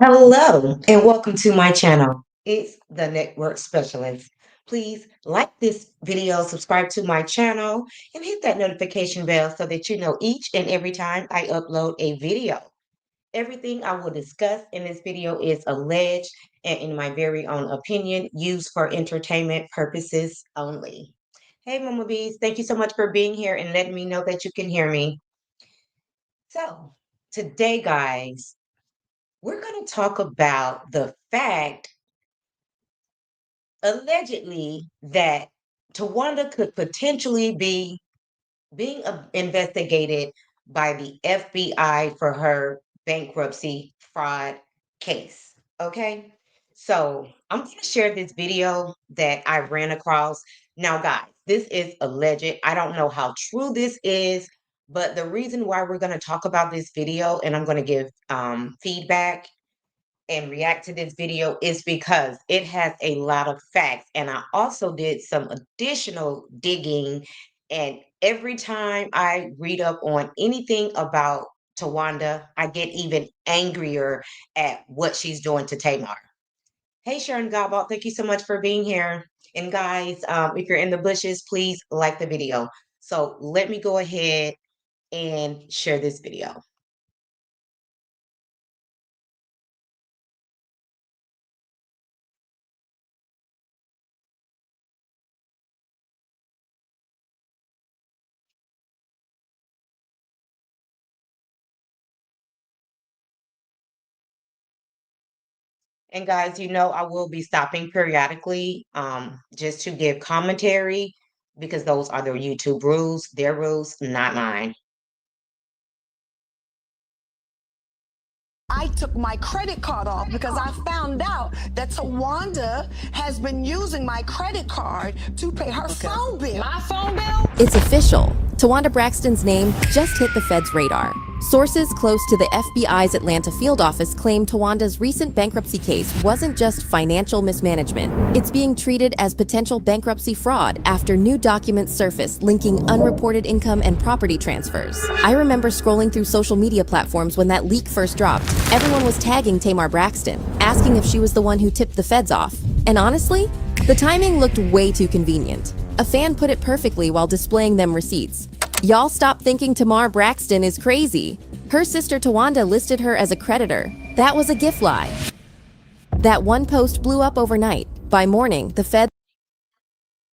Hello and welcome to my channel. It's the Network Specialist. Please like this video, subscribe to my channel, and hit that notification bell so that you know each and every time I upload a video. Everything I will discuss in this video is alleged and, in my very own opinion, used for entertainment purposes only. Hey, Mama Bees, thank you so much for being here and letting me know that you can hear me. So, today, guys, we're going to talk about the fact, allegedly, that Towanda could potentially be being investigated by the FBI for her bankruptcy fraud case. Okay. So I'm going to share this video that I ran across. Now, guys, this is alleged. I don't know how true this is, but the reason why we're going to talk about this video and I'm going to give feedback and react to this video is because it has a lot of facts. And I also did some additional digging. And every time I read up on anything about Towanda, I get even angrier at what she's doing to Tamar. Hey, Sharon Godball, thank you so much for being here. And guys, if you're in the bushes, please like the video. So let me go ahead and share this video. And guys, you know, I will be stopping periodically just to give commentary because those are the YouTube rules, their rules, not mine. I took my credit card off because I found out that Towanda has been using my credit card to pay her phone bill. My phone bill? It's official. Towanda Braxton's name just hit the Fed's radar. Sources close to the FBI's Atlanta field office claim Towanda's recent bankruptcy case wasn't just financial mismanagement. It's being treated as potential bankruptcy fraud after new documents surfaced linking unreported income and property transfers. I remember scrolling through social media platforms when that leak first dropped. Everyone was tagging Tamar Braxton, asking if she was the one who tipped the Feds off. And honestly, the timing looked way too convenient. A fan put it perfectly while displaying them receipts. Y'all stop thinking Tamar Braxton is crazy. Her sister Towanda listed her as a creditor. That was a gift lie. That one post blew up overnight. By morning, the Fed...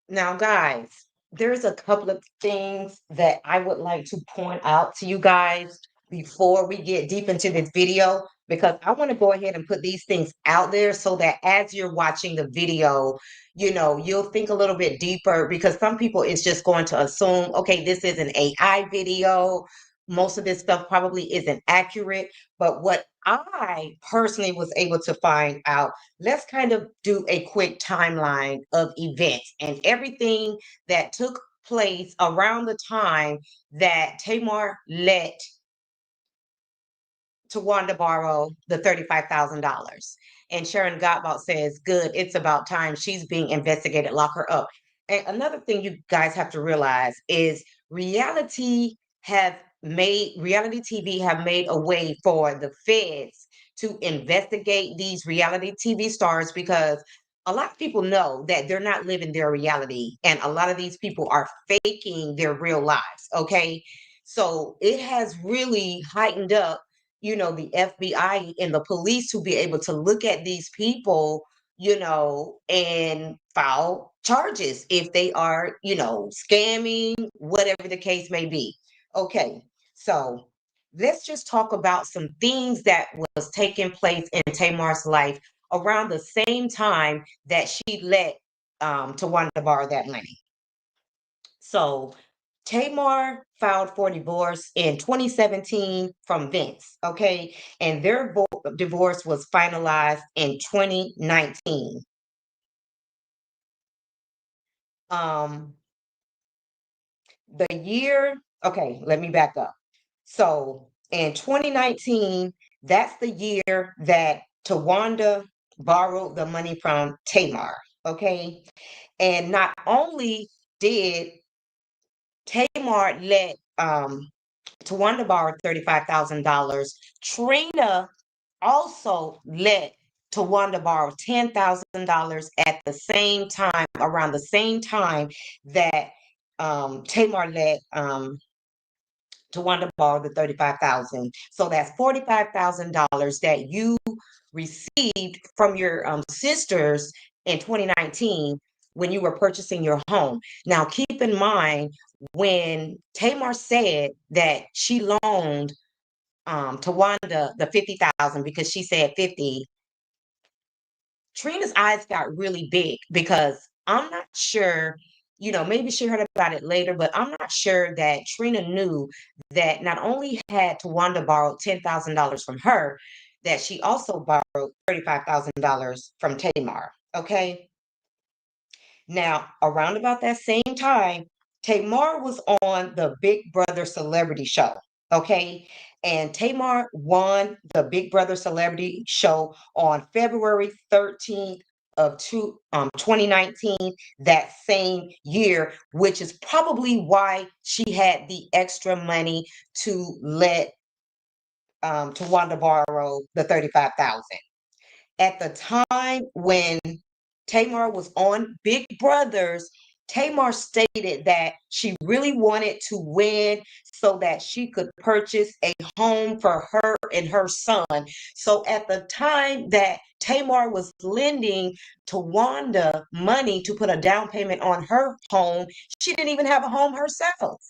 Now, guys, there's a couple of things that I would like to point out to you guys before we get deep into this video, because I want to go ahead and put these things out there so that as you're watching the video, you know, you'll think a little bit deeper because some people is just going to assume, okay, this is an AI video. Most of this stuff probably isn't accurate. But what I personally was able to find out, let's kind of do a quick timeline of events and everything that took place around the time that Tamar let Towanda borrow the $35,000. And Sharon Gottwald says, good, it's about time. She's being investigated. Lock her up. And another thing you guys have to realize is reality TV have made a way for the feds to investigate these reality TV stars because a lot of people know that they're not living their reality. And a lot of these people are faking their real lives. Okay. So it has really heightened up, you know, the FBI and the police to be able to look at these people, you know, and file charges if they are, you know, scamming, whatever the case may be. Okay, so let's just talk about some things that was taking place in Tamar's life around the same time that she let Tawanda borrow that money. So Tamar filed for divorce in 2017 from Vince, okay? And their divorce was finalized in 2019. Um, the year, okay, let me back up. So in 2019, that's the year that Tawanda borrowed the money from Tamar, okay? And not only did Tamar let Tawanda borrowed $35,000. Trina also let Towanda borrow $10,000 at the same time, around the same time that Tamar let Towanda borrow the 35,000. So that's $45,000 that you received from your sisters in 2019 when you were purchasing your home. Now, keep in mind when Tamar said that she loaned Towanda the 50,000 because she said 50, Trina's eyes got really big because I'm not sure, maybe she heard about it later, but I'm not sure that Trina knew that not only had Towanda borrowed $10,000 from her, that she also borrowed $35,000 from Tamar. Okay. Now, around about that same time, Tamar was on the Big Brother Celebrity Show. Okay. And Tamar won the Big Brother Celebrity Show on February 13th of 2019, that same year, which is probably why she had the extra money to let Tawanda borrow the 35,000. At the time when Tamar was on Big Brothers, Tamar stated that she really wanted to win so that she could purchase a home for her and her son. So at the time that Tamar was lending Tawanda money to put a down payment on her home, she didn't even have a home herself.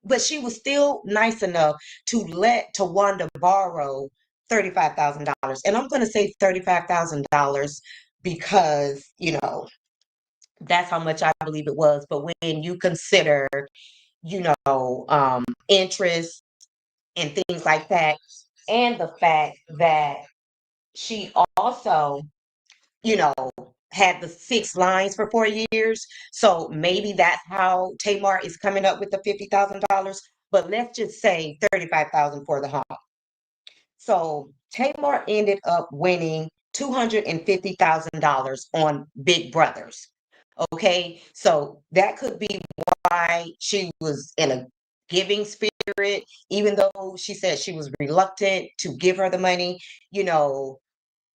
But she was still nice enough to let Tawanda borrow $35,000. And I'm going to say $35,000 because, that's how much I believe it was. But when you consider, interest and things like that, and the fact that she also, you know, had the 6 lines for 4 years. So maybe that's how Tamar is coming up with the $50,000. But let's just say 35,000 for the home. So Tamar ended up winning $250,000 on Big Brothers. Okay, so that could be why she was in a giving spirit, even though she said she was reluctant to give her the money. You know,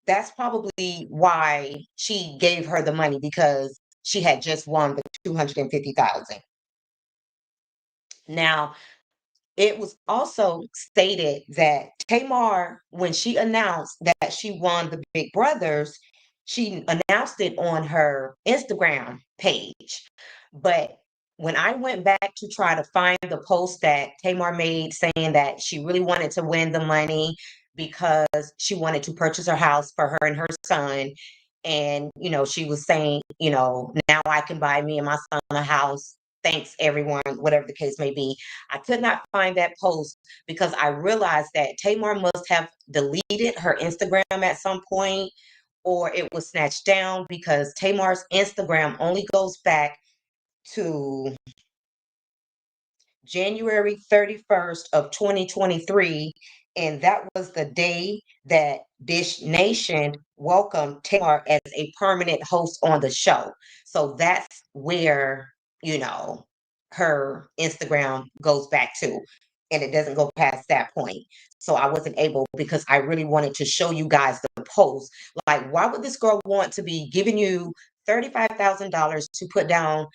that's probably why she gave her the money because she had just won the 250,000. Now, it was also stated that Tamar, when she announced that she won the Big Brothers, she announced it on her Instagram page. But when I went back to try to find the post that Tamar made saying that she really wanted to win the money because she wanted to purchase her house for her and her son. And, she was saying, now I can buy me and my son a house. Thanks, everyone, whatever the case may be. I could not find that post because I realized that Tamar must have deleted her Instagram at some point or it was snatched down because Tamar's Instagram only goes back to January 31st of 2023, and that was the day that Dish Nation welcomed Tamar as a permanent host on the show. So that's where, you know, her Instagram goes back to, and it doesn't go past that point. So I wasn't able because I really wanted to show you guys the post. Like, why would this girl want to be giving you $35,000 to put down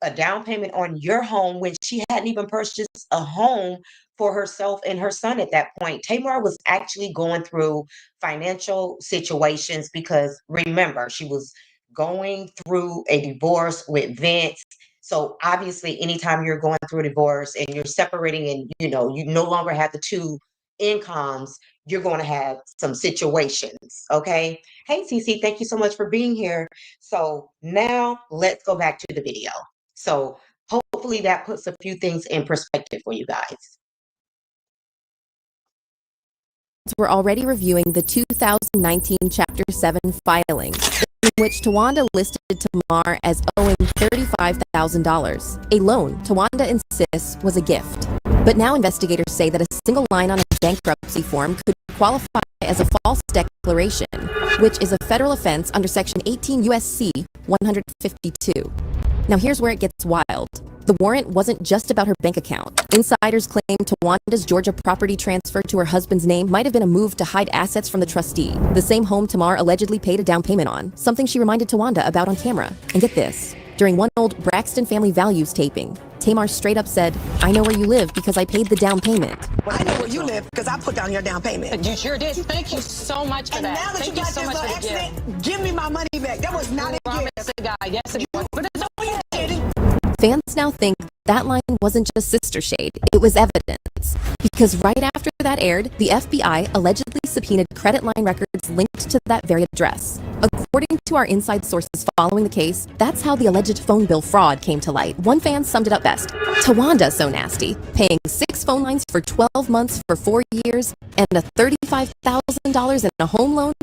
a down payment on your home when she hadn't even purchased a home for herself and her son at that point? Tamar was actually going through financial situations because remember, she was going through a divorce with Vince. So obviously, anytime you're going through a divorce and you're separating and you no longer have the two incomes, you're going to have some situations. Okay. Hey, Cece, thank you so much for being here. So now let's go back to the video. So hopefully that puts a few things in perspective for you guys. We're already reviewing the 2019 Chapter 7 filing, in which Towanda listed Tamar as owing $35,000, a loan Towanda insists was a gift. But now investigators say that a single line on a bankruptcy form could qualify as a false declaration, which is a federal offense under Section 18 U.S.C. 152. Now here's where it gets wild. The warrant wasn't just about her bank account. Insiders claim Tawanda's Georgia property transfer to her husband's name might have been a move to hide assets from the trustee, the same home Tamar allegedly paid a down payment on, something she reminded Towanda about on camera. And get this, during one old Braxton Family Values taping, Tamar straight up said, "I know where you live because I paid the down payment." I know where you live because I put down your down payment. You sure did. Thank you so much for And that. now that Thank you got so this much little for the gift. accident, give me my money back. That was not a Promise gift. the guy. Yes, it was. But it's No, you didn't. Fans now think that line wasn't just sister shade, it was evidence. Because right after that aired, the FBI allegedly subpoenaed credit line records linked to that very address. According to our inside sources following the case, that's how the alleged phone bill fraud came to light. One fan summed it up best. Towanda so nasty, paying 6 phone lines for 12 months for 4 years and a $35,000 in a home loan?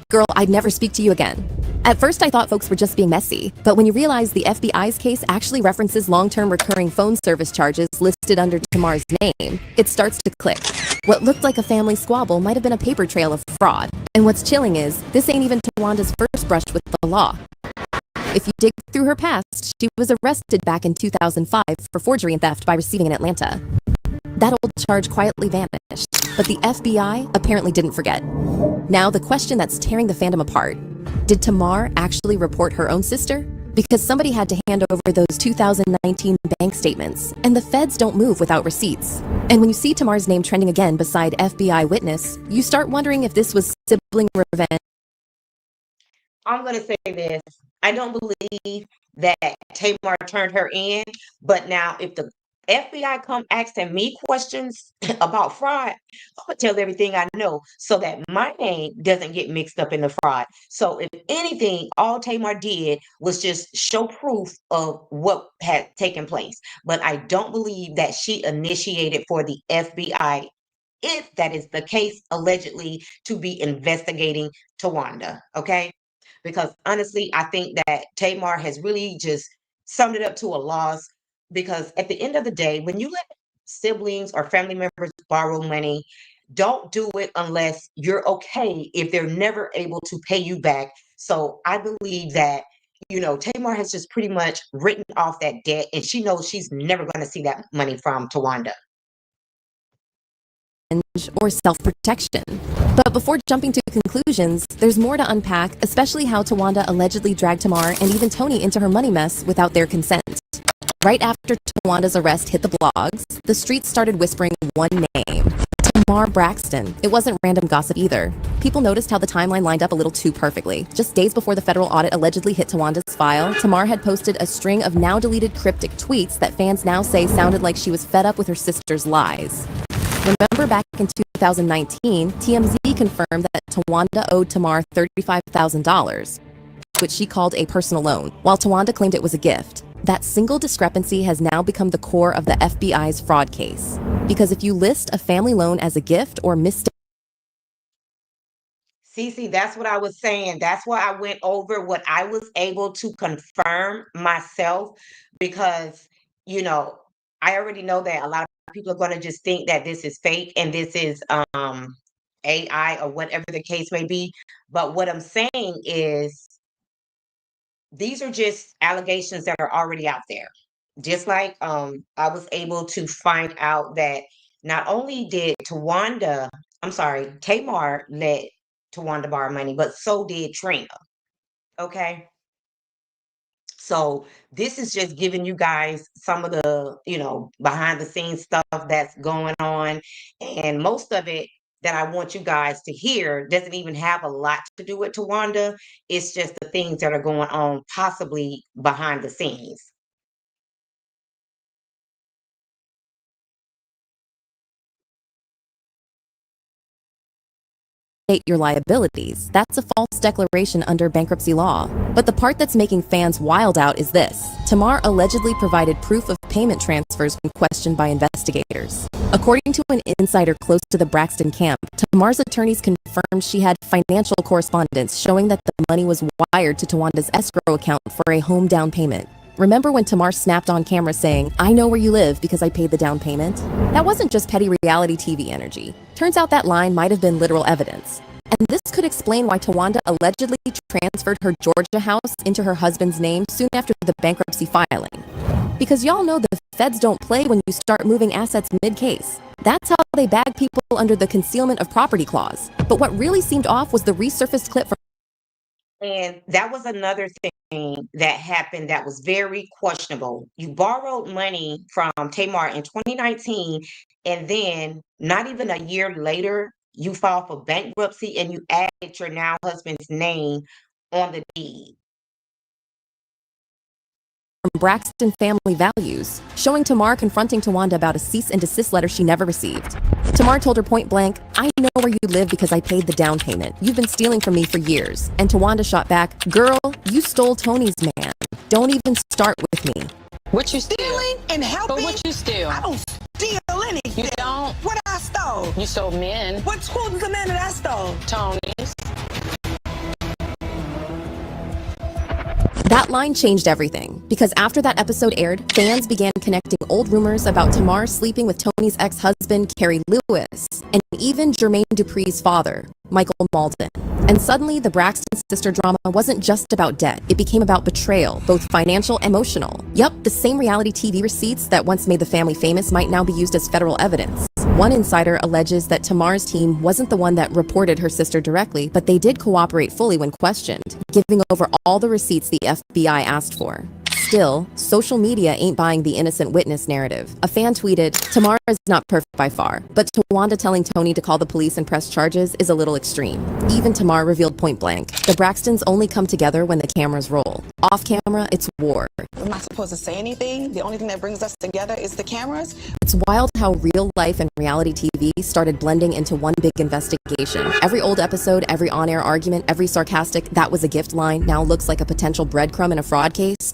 Girl, I'd never speak to you again. At first, I thought folks were just being messy, but when you realize the FBI's case actually references long-term recurring phone service charges listed under Tamar's name, it starts to click. What looked like a family squabble might have been a paper trail of fraud. And what's chilling is, this ain't even Tawanda's first brush with the law. If you dig through her past, she was arrested back in 2005 for forgery and theft by receiving in Atlanta. That old charge quietly vanished, but the FBI apparently didn't forget. Now, the question that's tearing the fandom apart: did Tamar actually report her own sister? Because somebody had to hand over those 2019 bank statements, and the feds don't move without receipts. And when you see Tamar's name trending again beside FBI witness, you start wondering if this was sibling revenge. I'm gonna say this. I don't believe that Tamar turned her in, but now if the FBI come asking me questions about fraud, I'm gonna tell everything I know so that my name doesn't get mixed up in the fraud. So if anything, all Tamar did was just show proof of what had taken place. But I don't believe that she initiated for the FBI, if that is the case, allegedly to be investigating Towanda. Okay. Because honestly, I think that Tamar has really just summed it up to a loss. Because at the end of the day, when you let siblings or family members borrow money, don't do it unless you're okay if they're never able to pay you back. So I believe that, Tamar has just pretty much written off that debt, and she knows she's never going to see that money from Towanda. Or self-protection. But before jumping to conclusions, there's more to unpack, especially how Towanda allegedly dragged Tamar and even Tony into her money mess without their consent. Right after Tawanda's arrest hit the blogs, the streets started whispering one name: Tamar Braxton. It wasn't random gossip either. People noticed how the timeline lined up a little too perfectly. Just days before the federal audit allegedly hit Tawanda's file, Tamar had posted a string of now-deleted cryptic tweets that fans now say sounded like she was fed up with her sister's lies. Remember back in 2019, TMZ confirmed that Towanda owed Tamar $35,000, which she called a personal loan, while Towanda claimed it was a gift. That single discrepancy has now become the core of the FBI's fraud case. Because if you list a family loan as a gift or mistake, See, that's what I was saying. That's why I went over what I was able to confirm myself because, you know, I already know that a lot of people are going to just think that this is fake and this is AI or whatever the case may be. But what I'm saying is these are just allegations that are already out there. Just like I was able to find out that not only did Tamar let Towanda borrow money, but so did Trina. Okay. So this is just giving you guys some of the, behind the scenes stuff that's going on. And most of it that I want you guys to hear doesn't even have a lot to do with Towanda. It's just the things that are going on possibly behind the scenes. your liabilities. That's a false declaration under bankruptcy law. But the part that's making fans wild out is this. Tamar allegedly provided proof of payment transfers when questioned by investigators. According to an insider close to the Braxton camp, Tamar's attorneys confirmed she had financial correspondence showing that the money was wired to Towanda's escrow account for a home down payment. Remember when Tamar snapped on camera saying, "I know where you live because I paid the down payment"? That wasn't just petty reality TV energy. Turns out that line might have been literal evidence. And this could explain why Towanda allegedly transferred her Georgia house into her husband's name soon after the bankruptcy filing. Because y'all know the feds don't play when you start moving assets mid-case. That's how they bag people under the concealment of property clause. But what really seemed off was the resurfaced clip from. And that was another thing that happened that was very questionable. You borrowed money from Tamar in 2019, and then not even a year later, you filed for bankruptcy and you added your now husband's name on the deed. Braxton Family Values, showing Tamar confronting Towanda about a cease and desist letter she never received. Tamar told her point blank, "I know where you live because I paid the down payment. You've been stealing from me for years." And Towanda shot back, "Girl, you stole Tony's man. Don't even start with me." What you steal? Stealing and helping? But what you steal? I don't steal anything. You don't? What I stole? You stole men. Who's the man that I stole? Tony's. That line changed everything, because after that episode aired, fans began connecting old rumors about Tamar sleeping with Tony's ex-husband, Kerry Lewis, and even Jermaine Dupri's father, Michael Malden. And suddenly, the Braxton sister drama wasn't just about debt. It became about betrayal, both financial and emotional. Yup, the same reality TV receipts that once made the family famous might now be used as federal evidence. One insider alleges that Tamar's team wasn't the one that reported her sister directly, but they did cooperate fully when questioned, giving over all the receipts the FBI asked for. Still, social media ain't buying the innocent witness narrative. A fan tweeted, "Tamar is not perfect by far, but Towanda telling Tony to call the police and press charges is a little extreme." Even Tamar revealed point blank, "The Braxtons only come together when the cameras roll. Off camera, it's war." I'm not supposed to say anything. The only thing that brings us together is the cameras. It's wild how real life and reality TV started blending into one big investigation. Every old episode, every on-air argument, every sarcastic "that was a gift" line now looks like a potential breadcrumb in a fraud case.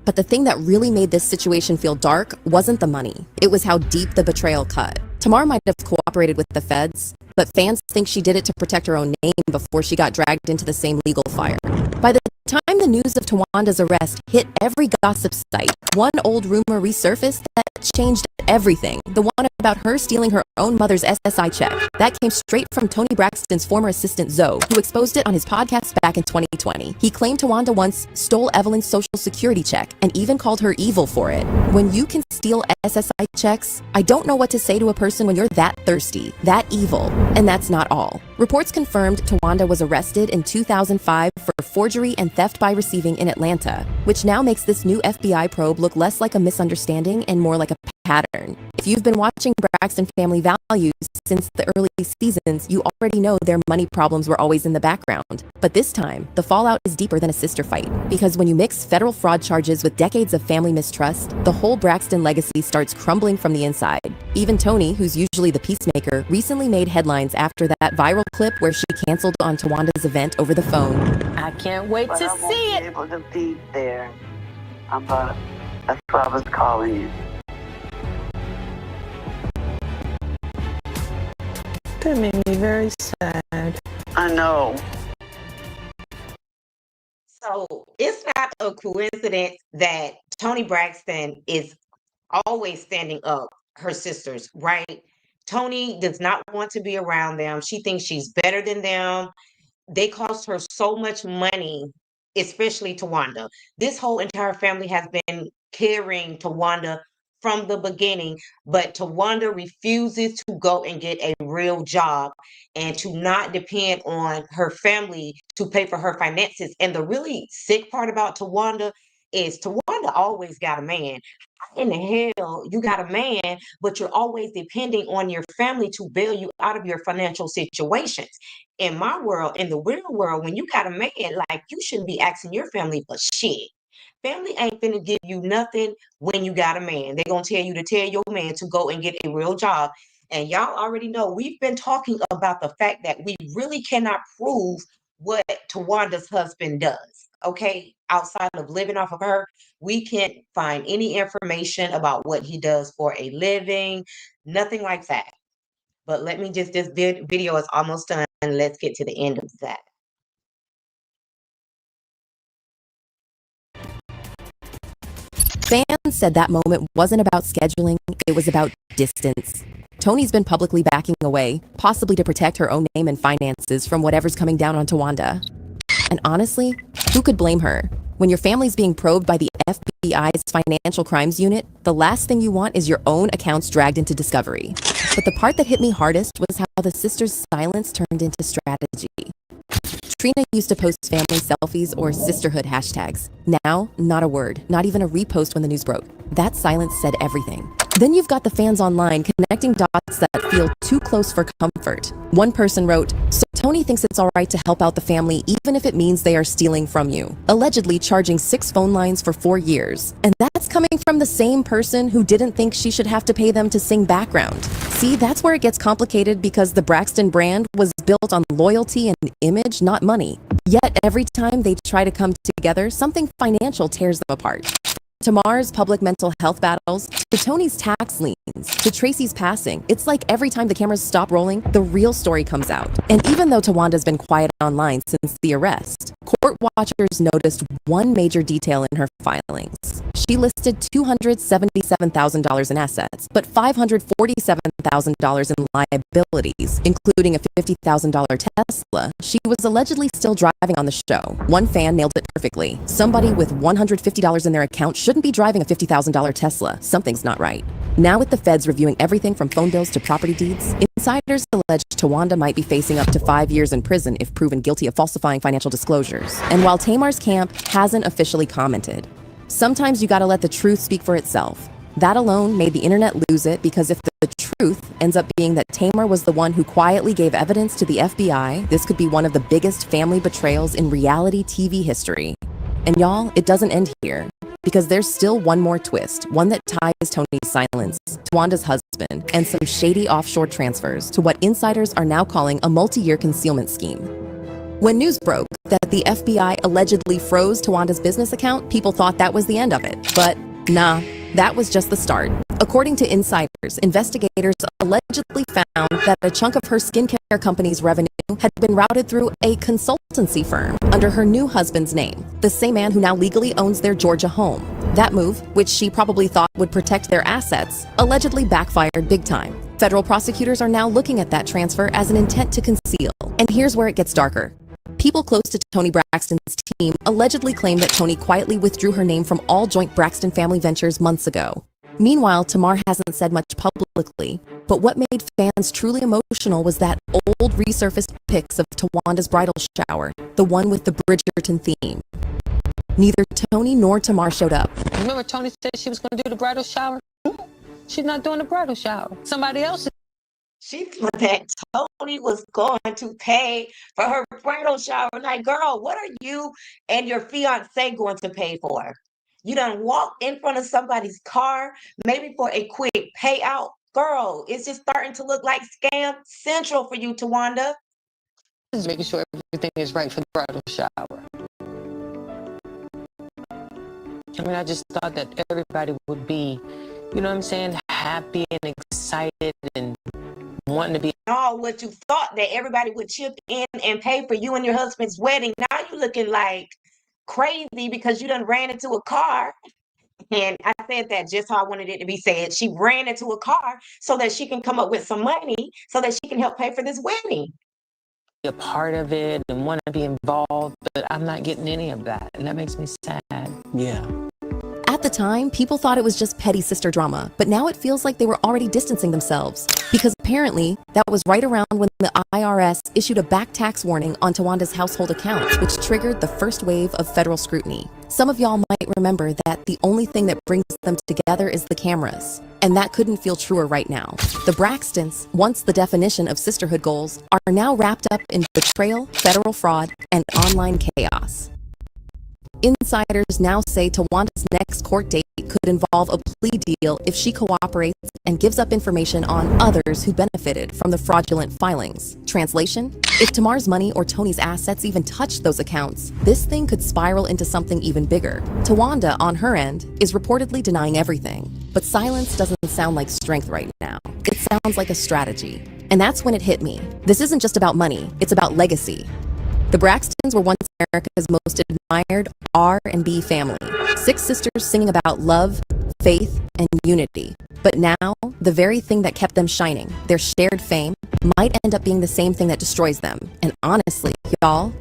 But the thing that really made this situation feel dark wasn't the money. It was how deep the betrayal cut. Tamar might have cooperated with the feds, but fans think she did it to protect her own name before she got dragged into the same legal fire. By the time the news of Tawanda's arrest hit every gossip site, one old rumor resurfaced that changed everything. The one about her stealing her own mother's SSI check. That came straight from Tony Braxton's former assistant Zoe, who exposed it on his podcast back in 2020. He claimed Towanda once stole Evelyn's social security check and even called her evil for it. When you can steal SSI checks, I don't know what to say to a person when you're that thirsty, that evil. And that's not all. Reports confirmed Towanda was arrested in 2005 for forgery and theft by receiving in Atlanta, which now makes this new FBI probe look less like a misunderstanding and more like a pattern. If you've been watching Braxton Family Values since the early seasons, you already know their money problems were always in the background. But this time, the fallout is deeper than a sister fight. Because when you mix federal fraud charges with decades of family mistrust, the whole Braxton legacy starts crumbling from the inside. Even Tony, who's usually the peacemaker, recently made headlines after that viral clip where she canceled on Tawanda's event over the phone. I can't wait to see it. I won't be able to be there, but that's why I was calling you. That made me very sad. I know. So it's not a coincidence that Tony Braxton is always standing up her sisters, right? Tony does not want to be around them. She thinks she's better than them. They cost her so much money, especially Towanda. This whole entire family has been carrying Towanda from the beginning, but Towanda refuses to go and get a real job and to not depend on her family to pay for her finances. And the really sick part about Towanda is Towanda always got a man. How in the hell you got a man, but you're always depending on your family to bail you out of your financial situations? In my world, in the real world, when you got a man, like, you shouldn't be asking your family for shit. Family ain't finna give you nothing when you got a man. They're gonna tell you to tell your man to go and get a real job. And y'all already know we've been talking about the fact that we really cannot prove what Tawanda's husband does. Okay, outside of living off of her, we can't find any information about what he does for a living, nothing like that. But let me just, this video is almost done. Let's get to the end of that. Fans said that moment wasn't about scheduling, it was about distance. Tony's been publicly backing away, possibly to protect her own name and finances from whatever's coming down on Towanda. And honestly, Who could blame her? When your family's being probed by the FBI's Financial Crimes Unit, the last thing you want is your own accounts dragged into discovery. But the part that hit me hardest was how the sisters' silence turned into strategy. Trina used to post family selfies or sisterhood hashtags. Now, not a word, not even a repost when the news broke. That silence said everything. Then you've got the fans online connecting dots that feel too close for comfort. One person wrote, "So Tony thinks it's all right to help out the family even if it means they are stealing from you, allegedly charging 6 phone lines for 4 years. And that's coming from the same person who didn't think she should have to pay them to sing background." See, that's where it gets complicated because the Braxton brand was built on loyalty and image, not money. Yet every time they try to come together, something financial tears them apart. Tamar's public mental health battles, to Tony's tax liens, to Tracy's passing, it's like every time the cameras stop rolling, the real story comes out. And even though Towanda's been quiet online since the arrest, court watchers noticed one major detail in her filings. She listed $277,000 in assets, but $547,000 in liabilities, including a $50,000 Tesla. She was allegedly still driving on the show. One fan nailed it perfectly. Somebody with $150 in their account shouldn't be driving a $50,000 Tesla. Something's not right. Now with the feds reviewing everything from phone bills to property deeds, insiders allege Towanda might be facing up to 5 years in prison if proven guilty of falsifying financial disclosures. And while Tamar's camp hasn't officially commented, sometimes you gotta let the truth speak for itself. That alone made the internet lose it because if the truth ends up being that Tamar was the one who quietly gave evidence to the FBI, this could be one of the biggest family betrayals in reality TV history. And y'all, it doesn't end here. Because there's still one more twist, one that ties Tony's silence, Towanda's husband, and some shady offshore transfers to what insiders are now calling a multi-year concealment scheme. When news broke that the FBI allegedly froze Towanda's business account, people thought that was the end of it. But nah, that was just the start. According to insiders, investigators allegedly found that a chunk of her skincare company's revenue had been routed through a consultancy firm under her new husband's name, the same man who now legally owns their Georgia home. That move, which she probably thought would protect their assets, allegedly backfired big time. Federal prosecutors are now looking at that transfer as an intent to conceal. And here's where it gets darker. People close to Toni Braxton's team allegedly claim that Toni quietly withdrew her name from all joint Braxton family ventures months ago. Meanwhile, Tamar hasn't said much publicly, but what made fans truly emotional was that old resurfaced pics of Towanda's bridal shower, the one with the Bridgerton theme. Neither Toni nor Tamar showed up. Remember Tony said she was going to do the bridal shower? She's not doing the bridal shower. Somebody else is. She thought that Tony was going to pay for her bridal shower. Like, girl, what are you and your fiance going to pay for? You done walk in front of somebody's car, maybe for a quick payout. Girl, it's just starting to look like scam central for you, Towanda. Just making sure everything is right for the bridal shower. I mean, I just thought that everybody would be, you know what I'm saying, happy and excited and wanting to be. All what you thought that everybody would chip in and pay for you and your husband's wedding. Now you looking like crazy because you done ran into a car. And I said that just how I wanted it to be said. She ran into a car so that she can come up with some money so that she can help pay for this wedding. A part of it and want to be involved, but I'm not getting any of that, and that makes me sad. Yeah. At the time, people thought it was just petty sister drama, but now it feels like they were already distancing themselves. Because apparently, that was right around when the IRS issued a back tax warning on Towanda's household accounts, which triggered the first wave of federal scrutiny. Some of y'all might remember that the only thing that brings them together is the cameras. And that couldn't feel truer right now. The Braxtons, once the definition of sisterhood goals, are now wrapped up in betrayal, federal fraud, and online chaos. Insiders now say Towanda's next court date could involve a plea deal if she cooperates and gives up information on others who benefited from the fraudulent filings. Translation? If Tamar's money or Tony's assets even touch those accounts, this thing could spiral into something even bigger. Towanda, on her end, is reportedly denying everything. But silence doesn't sound like strength right now. It sounds like a strategy. And that's when it hit me. This isn't just about money, it's about legacy. The Braxtons were once America's most admired R&B family. 6 sisters singing about love, faith, and unity. But now, the very thing that kept them shining, their shared fame, might end up being the same thing that destroys them. And honestly, y'all,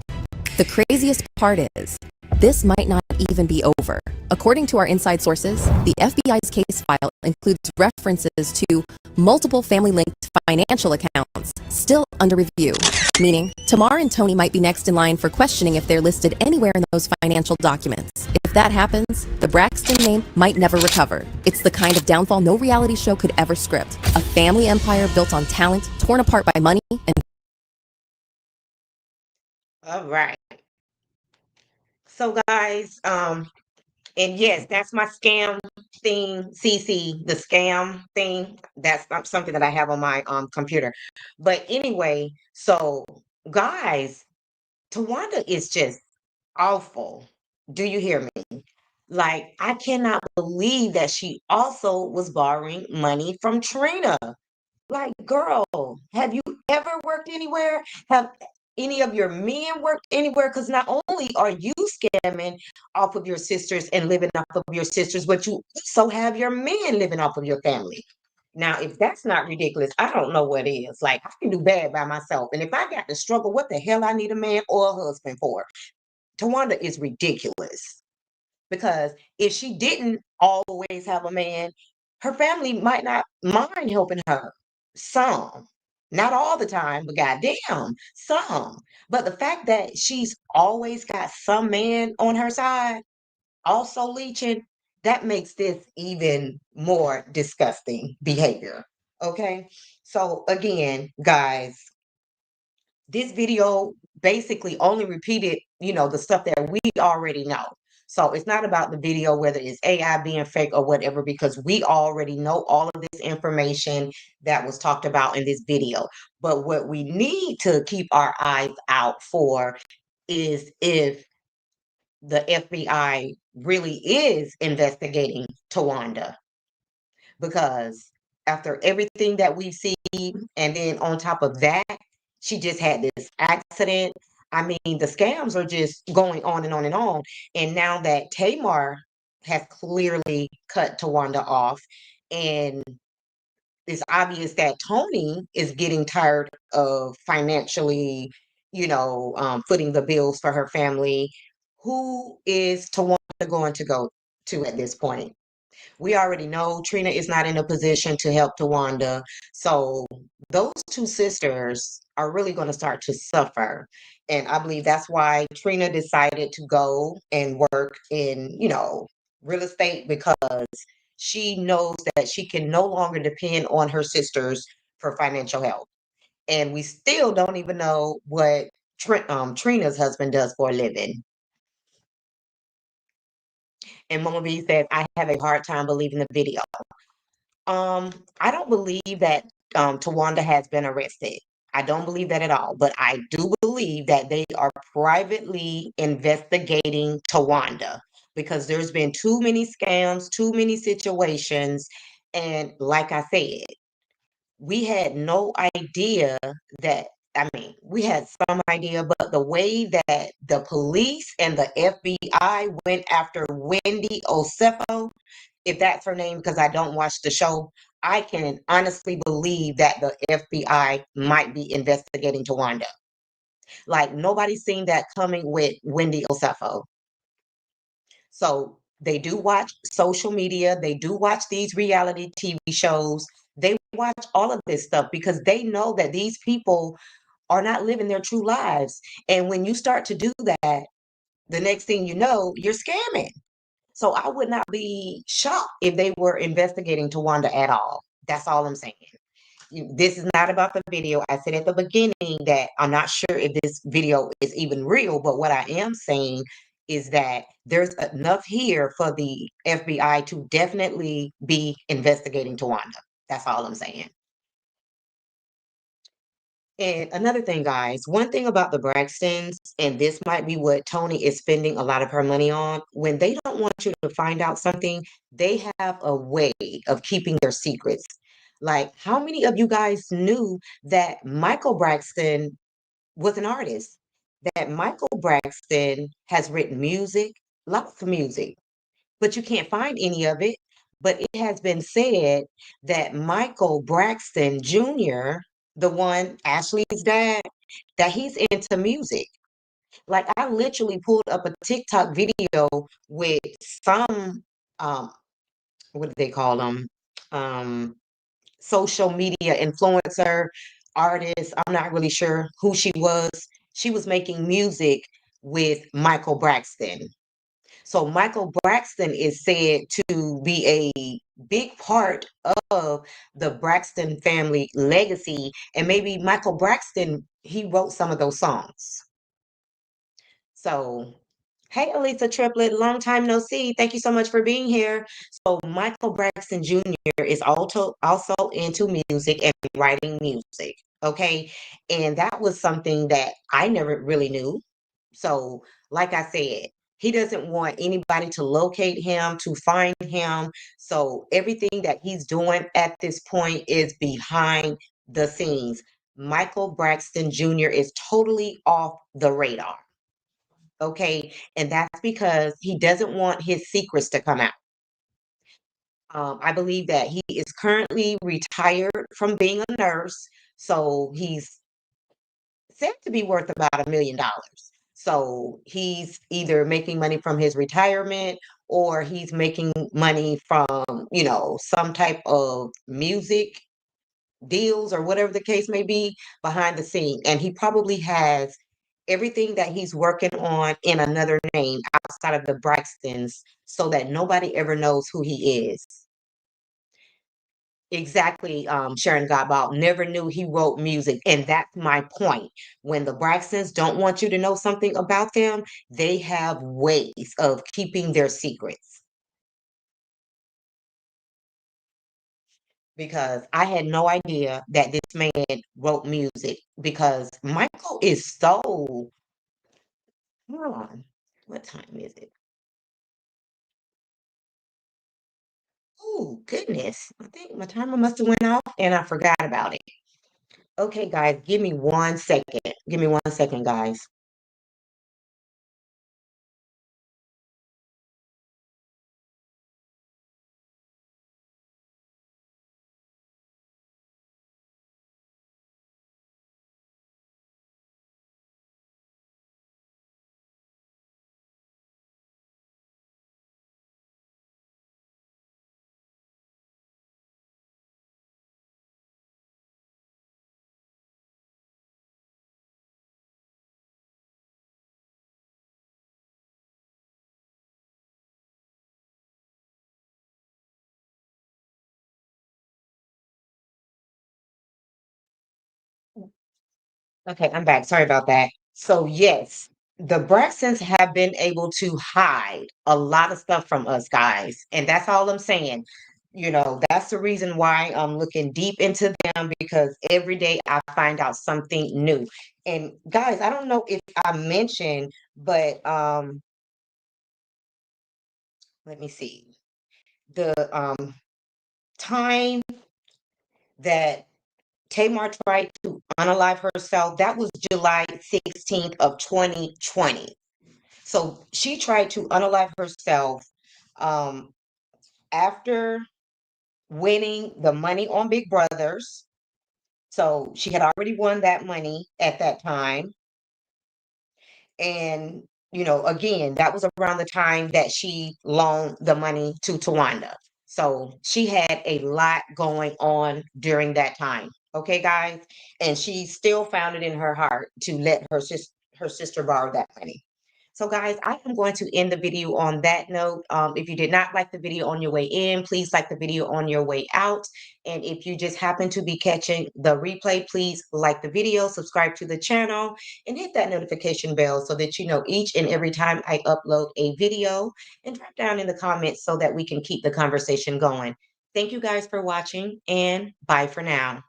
the craziest part is, this might not even be over. According to our inside sources, the FBI's case file includes references to multiple family-linked financial accounts still under review, meaning Tamar and Tony might be next in line for questioning if they're listed anywhere in those financial documents. If that happens, the Braxton name might never recover. It's the kind of downfall no reality show could ever script. A family empire built on talent, torn apart by money, and All right. So guys, and yes, that's my scam thing, CC, the scam thing. That's something that I have on my computer. But anyway, so guys, Tawanda is just awful. Do you hear me? Like, I cannot believe that she also was borrowing money from Trina. Like, girl, have you ever worked anywhere? Have any of your men worked anywhere? Because not only are you scamming off of your sisters and living off of your sisters, but you also have your men living off of your family. Now, if that's not ridiculous, I don't know what is. Like, I can do bad by myself. And if I got to struggle, what the hell I need a man or a husband for? Tawanda is ridiculous. Because if she didn't always have a man, her family might not mind helping her. Some. Not all the time, but goddamn, some. But the fact that she's always got some man on her side, also leeching, that makes this even more disgusting behavior. Okay. So again, guys, this video basically only repeated, the stuff that we already know. So it's not about the video, whether it's AI being fake or whatever, because we already know all of this information that was talked about in this video. But what we need to keep our eyes out for is if the FBI really is investigating Tawanda, because after everything that we've seen, and then on top of that, she just had this accident. I mean, the scams are just going on and on and on. And now that Tamar has clearly cut Tawanda off, and it's obvious that Tony is getting tired of financially, footing the bills for her family. Who is Tawanda going to go to at this point? We already know Trina is not in a position to help Tawanda. So those two sisters are really going to start to suffer. And I believe that's why Trina decided to go and work in, real estate, because she knows that she can no longer depend on her sisters for financial help. And we still don't even know what Trina's husband does for a living. And Mama B says, I have a hard time believing the video. I don't believe that Tawanda has been arrested. I don't believe that at all. But I do believe that they are privately investigating Tawanda, because there's been too many scams, too many situations. And like I said, we had no idea that, I mean, we had some idea, but the way that the police and the FBI went after Wendy Osefo, if that's her name, because I don't watch the show, I can honestly believe that the FBI might be investigating Tawanda. Like, nobody's seen that coming with Wendy Osefo. So they do watch social media, they do watch these reality TV shows, they watch all of this stuff because they know that these people are not living their true lives. And when you start to do that, the next thing you know, you're scamming. So I would not be shocked if they were investigating Tawanda at all. That's all I'm saying. This is not about the video. I said at the beginning that I'm not sure if this video is even real, but what I am saying is that there's enough here for the FBI to definitely be investigating Tawanda. That's all I'm saying. And another thing, guys, one thing about the Braxtons, and this might be what Tony is spending a lot of her money on, when they don't want you to find out something, they have a way of keeping their secrets. Like, how many of you guys knew that Michael Braxton was an artist? That Michael Braxton has written music, lots of music, but you can't find any of it. But it has been said that Michael Braxton Jr., the one, Ashley's dad, that he's into music. Like I literally pulled up a TikTok video with some um what do they call them? Um social media influencer, artist. I'm not really sure who she was. She was making music with Michael Braxton. So Michael Braxton is said to be a big part of the Braxton family legacy. And maybe Michael Braxton, he wrote some of those songs. So, hey, Elisa Triplet, long time no see. Thank you so much for being here. So, Michael Braxton Jr. is also into music and writing music. Okay. And that was something that I never really knew. So, like I said, he doesn't want anybody to locate him, to find him. So, everything that he's doing at this point is behind the scenes. Michael Braxton Jr. is totally off the radar. Okay. And that's because he doesn't want his secrets to come out. I believe that he is currently retired from being a nurse. So he's said to be worth about $1 million. So he's either making money from his retirement or he's making money from, some type of music deals or whatever the case may be behind the scene. And he probably has everything that he's working on in another name outside of the Braxtons so that nobody ever knows who he is. Exactly, Sharon Godball never knew he wrote music. And that's my point. When the Braxtons don't want you to know something about them, they have ways of keeping their secrets. Because I had no idea that this man wrote music because Michael is so, hold on, what time is it? Oh, goodness. I think my timer must have went off and I forgot about it. Okay, guys, give me 1 second. Give me 1 second, guys. Okay, I'm back. Sorry about that. So, yes, the Braxtons have been able to hide a lot of stuff from us guys. And that's all I'm saying. That's the reason why I'm looking deep into them because every day I find out something new. And guys, I don't know if I mentioned, but let me see. The time that Tamar tried to unalive herself, that was July 16th of 2020. So she tried to unalive herself um, after winning the money on Big Brothers. So she had already won that money at that time. And, again, that was around the time that she loaned the money to Towanda. So she had a lot going on during that time. Okay, guys. And she still found it in her heart to let her sister borrow that money. So, guys, I am going to end the video on that note. If you did not like the video on your way in, please like the video on your way out. And if you just happen to be catching the replay, please like the video, subscribe to the channel, and hit that notification bell so that you know each and every time I upload a video. And drop down in the comments so that we can keep the conversation going. Thank you guys for watching, and bye for now.